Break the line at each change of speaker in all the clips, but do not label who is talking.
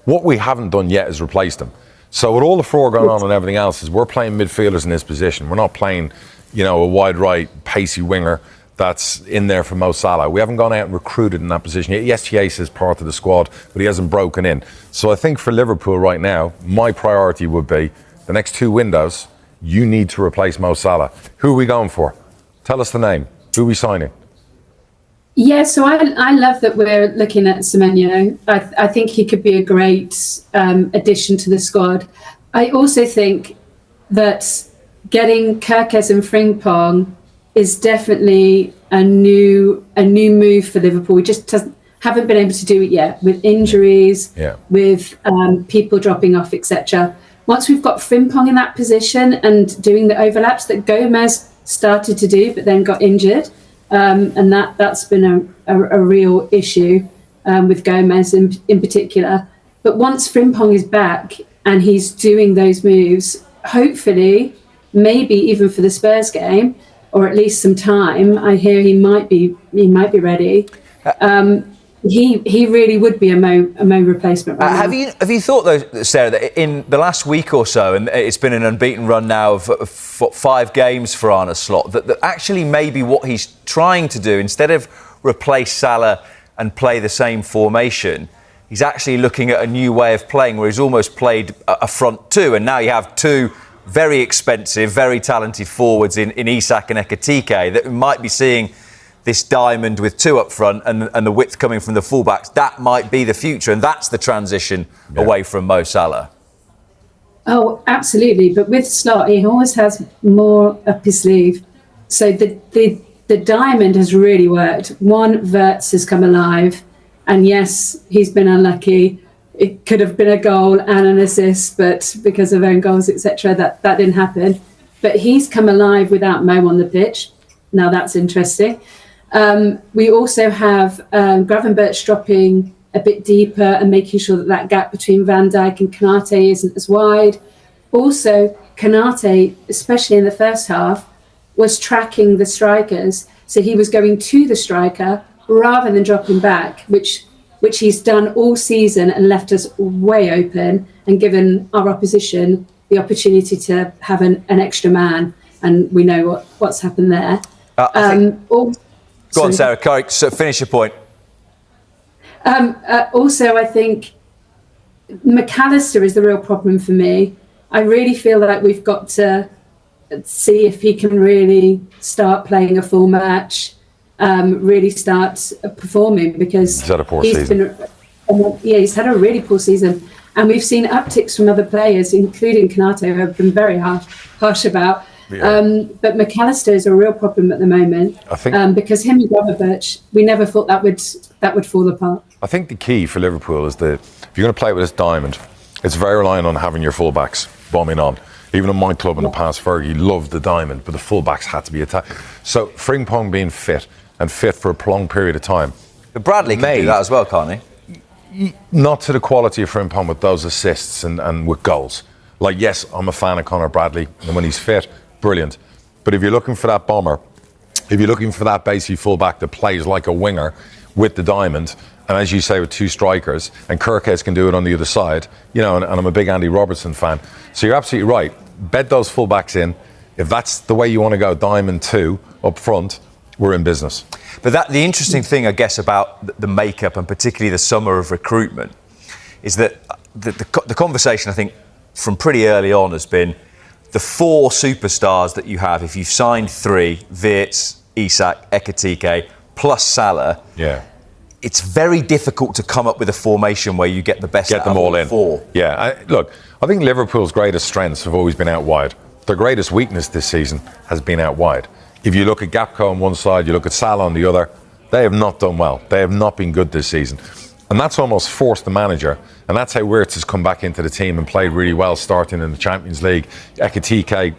What we haven't done yet is replace them. So with all the fraud going on and everything else, is we're playing midfielders in this position. We're not playing, a wide right, pacey winger that's in there for Mo Salah. We haven't gone out and recruited in that position yet. Yes, Chiesa is part of the squad, but he hasn't broken in. So I think for Liverpool right now, my priority would be the next 2 windows, you need to replace Mo Salah. Who are we going for? Tell us the name. Who are we signing?
Yeah, so I love that we're looking at Semenyo. I think he could be a great addition to the squad. I also think that getting Kerkez and Frimpong is definitely a new move for Liverpool. We just haven't been able to do it yet with injuries, with people dropping off, etc. Once we've got Frimpong in that position and doing the overlaps that Gomez started to do, but then got injured, and that's been a real issue with Gomez in particular. But once Frimpong is back and he's doing those moves, hopefully, maybe even for the Spurs game, or at least some time, I hear he might be ready. He really would be a Mo replacement right now.
Have you thought though, Sarah, that in the last week or so, and it's been an unbeaten run now of 5 games for Arne Slot, that actually maybe what he's trying to do, instead of replace Salah and play the same formation, he's actually looking at a new way of playing where he's almost played a front 2, and now you have 2 very expensive, very talented forwards in Isak and Ekitike that we might be seeing this diamond with 2 up front and the width coming from the fullbacks. That might be the future, and that's the transition away from Mo Salah.
Oh, absolutely. But with Slot, he always has more up his sleeve. So the diamond has really worked. Wirtz has come alive, and yes, he's been unlucky. It could have been a goal and an assist, but because of own goals, etc., that didn't happen. But he's come alive without Mo on the pitch. Now that's interesting. We also have Gravenberch dropping a bit deeper and making sure that gap between Van Dijk and Konate isn't as wide. Also, Konate, especially in the first half, was tracking the strikers. So he was going to the striker rather than dropping back, which he's done all season and left us way open and given our opposition the opportunity to have an extra man. And we know what's happened there.
Go on, Sarah. So finish your point.
Also, I think McAllister is the real problem for me. I really feel like we've got to see if he can really start playing a full match, really start performing, because
he's had a poor season.
He's had a really poor season. And we've seen upticks from other players, including Konate, who have been very harsh about. Yeah. But McAllister is a real problem at the moment. I think because him and Gravenberch, we never thought that would fall apart.
I think the key for Liverpool is that if you're going to play with this diamond, it's very reliant on having your fullbacks bombing on. Even in my club in the past, Fergie loved the diamond, but the fullbacks had to be attacked. So Frimpong being fit for a prolonged period of time.
But Bradley can do that as well, can't
he? Not to the quality of Frimpong with those assists and with goals. Like, yes, I'm a fan of Conor Bradley, and when he's fit, brilliant. But if you're looking for that bomber, if you're looking for that basic fullback that plays like a winger with the diamond, and as you say, with 2 strikers, and Kerkez can do it on the other side, and I'm a big Andy Robertson fan. So you're absolutely right. Bed those fullbacks in. If that's the way you want to go, diamond 2 up front, we're in business.
But the interesting thing, I guess, about the makeup and particularly the summer of recruitment is that the conversation, I think, from pretty early on has been the 4 superstars that you have. If you've signed 3, Wirtz, Isak, Ekitike, plus Salah, it's very difficult to come up with a formation where you get the best out of all 4.
Yeah, I think Liverpool's greatest strengths have always been out wide. Their greatest weakness this season has been out wide. If you look at Gakpo on one side, you look at Salah on the other, they have not done well. They have not been good this season. And that's almost forced the manager. And that's how Wirtz has come back into the team and played really well, starting in the Champions League. Ekitike,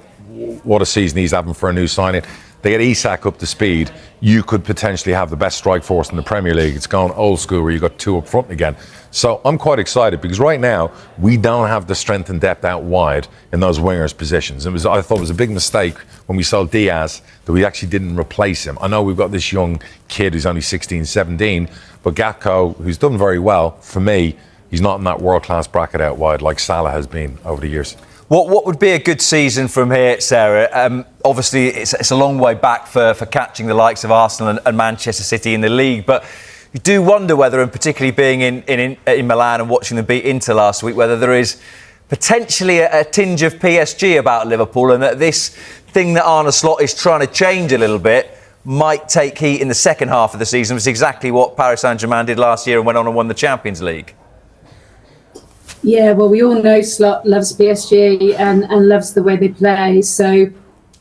what a season he's having for a new signing. They get Isak up to speed. You could potentially have the best strike force in the Premier League. It's gone old school where you've got 2 up front again. So I'm quite excited because right now we don't have the strength and depth out wide in those wingers' positions. I thought it was a big mistake when we sold Diaz that we actually didn't replace him. I know we've got this young kid who's only 16, 17, but Gakpo, who's done very well, for me, He's not in that world-class bracket out wide like Salah has been over the years.
What would be a good season from here, Sarah? Obviously, it's a long way back for catching the likes of Arsenal and Manchester City in the league, but you do wonder whether, and particularly being in Milan and watching them beat Inter last week, whether there is potentially a tinge of PSG about Liverpool, and that this thing that Arne Slot is trying to change a little bit might take heat in the second half of the season. It's exactly what Paris Saint-Germain did last year and went on and won the Champions League.
Yeah, well, we all know Slot loves PSG and loves the way they play. So,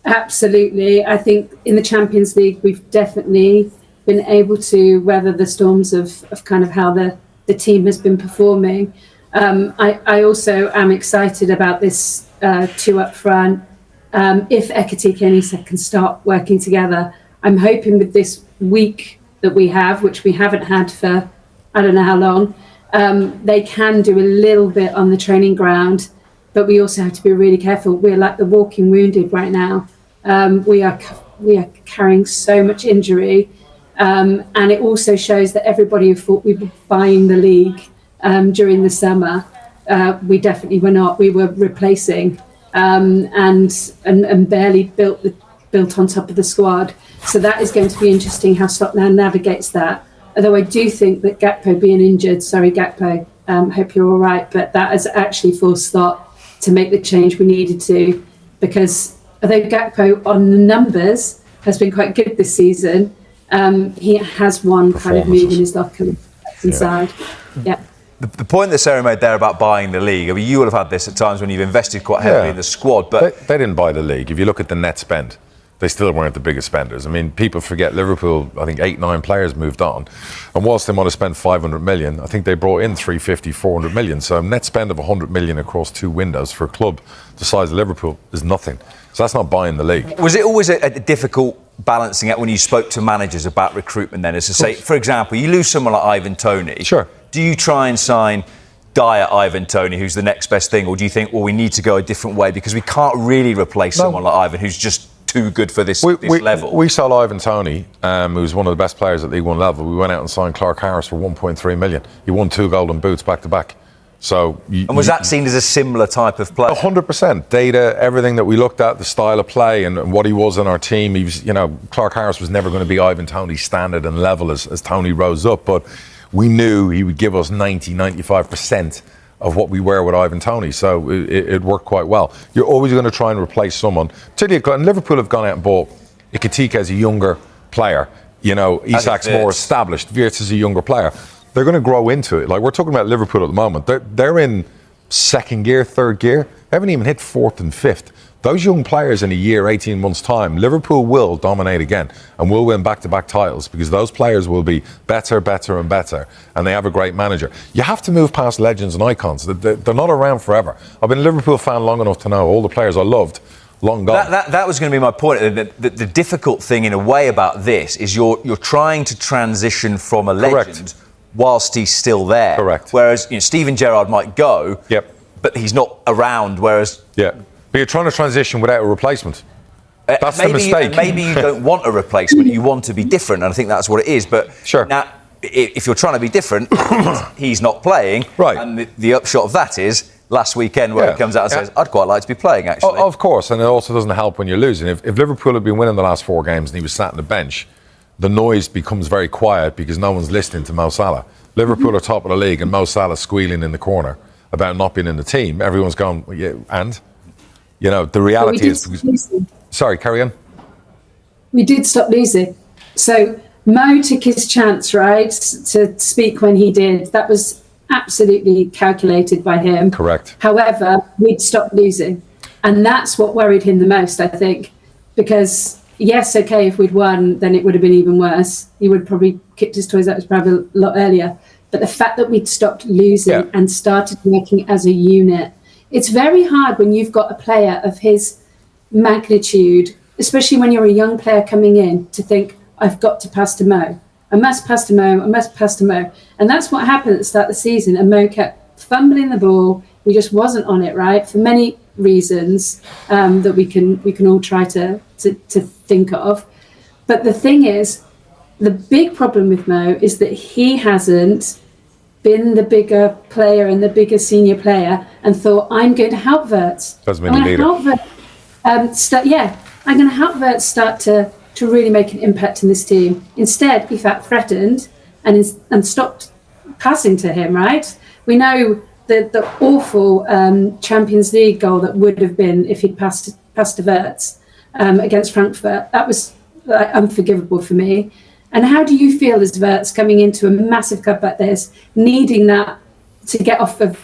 absolutely, I think in the Champions League, we've definitely been able to weather the storms of kind of how the team has been performing. I also am excited about this two up front. If Ekitike and Isak can start working together, I'm hoping with this week that we have, which we haven't had for I don't know how long, they can do a little bit on the training ground, but we also have to be really careful. We're like the walking wounded right now. We are carrying so much injury, and it also shows that everybody who thought we were buying the league during the summer, we definitely were not. We were replacing and barely built on top of the squad. So that is going to be interesting how Slot now navigates that. Although I do think that Gakpo being injured, sorry Gakpo, hope you're all right, but that has actually forced Slot to make the change we needed to, because although Gakpo on the numbers has been quite good this season, he has one kind of move in his locker inside. Yeah.
The point that Sarah made there about buying the league, I mean, you would have had this at times when you've invested quite heavily in the squad, but
they didn't buy the league. If you look at the net spend, they still weren't the biggest spenders. I mean, people forget Liverpool, I think 8-9 players moved on. And whilst they might have spent 500 million, I think they brought in 350, 400 million. So a net spend of 100 million across two windows for a club the size of Liverpool is nothing. So that's not buying the league.
Was it always a difficult balancing out when you spoke to managers about recruitment then? As to say, for example, you lose someone like Ivan Toney.
Sure.
Do you try and sign dire Ivan Toney, who's the next best thing? Or do you think, well, we need to go a different way because we can't really replace someone like Ivan who's just too good for this level?
We sold Ivan Toney, who's one of the best players at League One level. We went out and signed Clark Harris for 1.3 million. He won 2 golden boots back to back. So,
and was that seen as a similar type of player?
100%. Data, everything that we looked at, the style of play and what he was in our team. He was, Clark Harris was never going to be Ivan Toney's standard and level as Toney rose up, but we knew he would give us 90-95% of what we were with Ivan Toney, so it worked quite well. You're always going to try and replace someone. And Liverpool have gone out and bought Ekitike as a younger player. Isak's more established. Wirtz is a younger player. They're going to grow into it. Like, we're talking about Liverpool at the moment. They're in second gear, third gear. They haven't even hit fourth and fifth. Those young players in a year, 18 months' time, Liverpool will dominate again and will win back-to-back titles because those players will be better and better, and they have a great manager. You have to move past legends and icons. They're not around forever. I've been a Liverpool fan long enough to know all the players I loved, long gone. That
was going to be my point. The difficult thing in a way about this is you're trying to transition from a legend whilst he's still there.
Correct.
Whereas Steven Gerrard might go, but he's not around, whereas...
But you're trying to transition without a replacement. That's the mistake.
Maybe you don't want a replacement. You want to be different, and I think that's what it is. But now, if you're trying to be different, he's not playing.
Right.
And the upshot of that is last weekend where he comes out and says, "I'd quite like to be playing." Actually,
of course, and it also doesn't help when you're losing. If Liverpool had been winning the last 4 games and he was sat on the bench, the noise becomes very quiet because no one's listening to Mo Salah. Liverpool are top of the league, and Mo Salah squealing in the corner about not being in the team. Everyone's going, and. The reality is... Sorry, carry on.
We did stop losing. So Mo took his chance, right, to speak when he did. That was absolutely calculated by him.
Correct.
However, we'd stopped losing. And that's what worried him the most, I think. Because, yes, okay, if we'd won, then it would have been even worse. He would have probably kicked his toys out probably a lot earlier. But the fact that we'd stopped losing and started working as a unit, it's very hard when you've got a player of his magnitude, especially when you're a young player coming in, to think, I've got to pass to Mo. I must pass to Mo. I must pass to Mo. And that's what happened at the start of the season. And Mo kept fumbling the ball. He just wasn't on it, right? For many reasons that we can all try to think of. But the thing is, the big problem with Mo is that he hasn't been the bigger player and the bigger senior player and thought, I'm going to help Wirtz.
Doesn't mean you need it.
I'm going to help Wirtz start to really make an impact in this team. Instead, he felt threatened and stopped passing to him, right? We know the awful Champions League goal that would have been if he'd passed to Wirtz against Frankfurt. That was unforgivable for me. And how do you feel as Wirtz coming into a massive club like this, needing that to get off of,